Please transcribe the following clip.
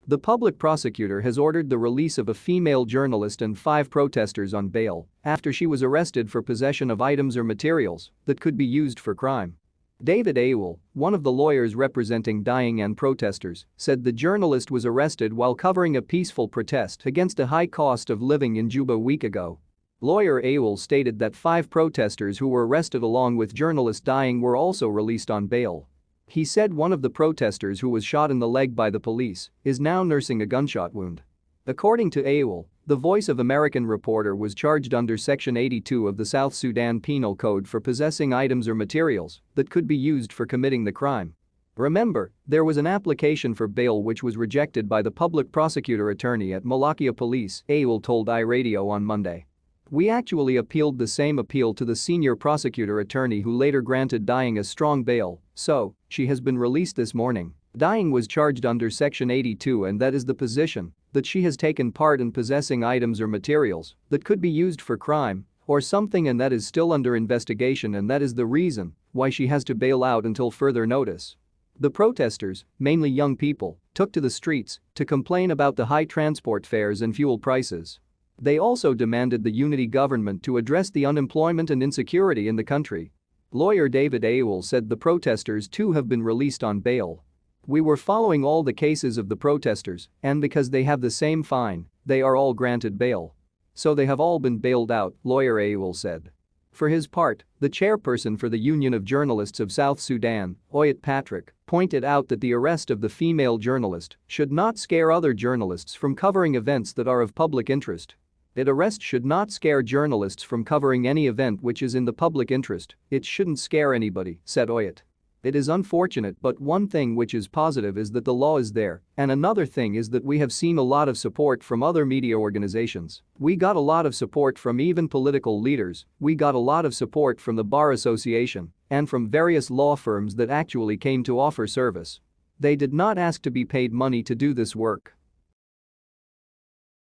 The public prosecutor has ordered the release of a female journalist and 5 protesters on bail after she was arrested for possession of items or materials that could be used for crime. David Awol, one of the lawyers representing Dying and protesters, said the journalist was arrested while covering a peaceful protest against a high cost of living in Juba a week ago. Lawyer Awol stated that 5 protesters who were arrested along with journalist Dying were also released on bail. He said one of the protesters, who was shot in the leg by the police, is now nursing a gunshot wound. According to Awol, the Voice of American reporter was charged under Section 82 of the South Sudan Penal Code for possessing items or materials that could be used for committing the crime. Remember, there was an application for bail which was rejected by the public prosecutor attorney at Malakia Police, Awol told iRadio on Monday. We actually appealed the same appeal to the senior prosecutor attorney, who later granted Dying a strong bail, so she has been released this morning. Dying was charged under Section 82, and that is the position that she has taken part in possessing items or materials that could be used for crime or something, and that is still under investigation, and that is the reason why she has to bail out until further notice. The protesters, mainly young people, took to the streets to complain about the high transport fares and fuel prices. They also demanded the unity government to address the unemployment and insecurity in the country. Lawyer David Awol said the protesters too have been released on bail. We were following all the cases of the protesters, and because they have the same fine, they are all granted bail. So they have all been bailed out, Lawyer Awol said. For his part, the chairperson for the Union of Journalists of South Sudan, Oyet Patrick, pointed out that the arrest of the female journalist should not scare other journalists from covering events that are of public interest. That arrest should not scare journalists from covering any event which is in the public interest. It shouldn't scare anybody, said Oyet. It is unfortunate, but one thing which is positive is that the law is there, and another thing is that we have seen a lot of support from other media organizations. We got a lot of support from even political leaders, we got a lot of support from the Bar Association and from various law firms that actually came to offer service. They did not ask to be paid money to do this work.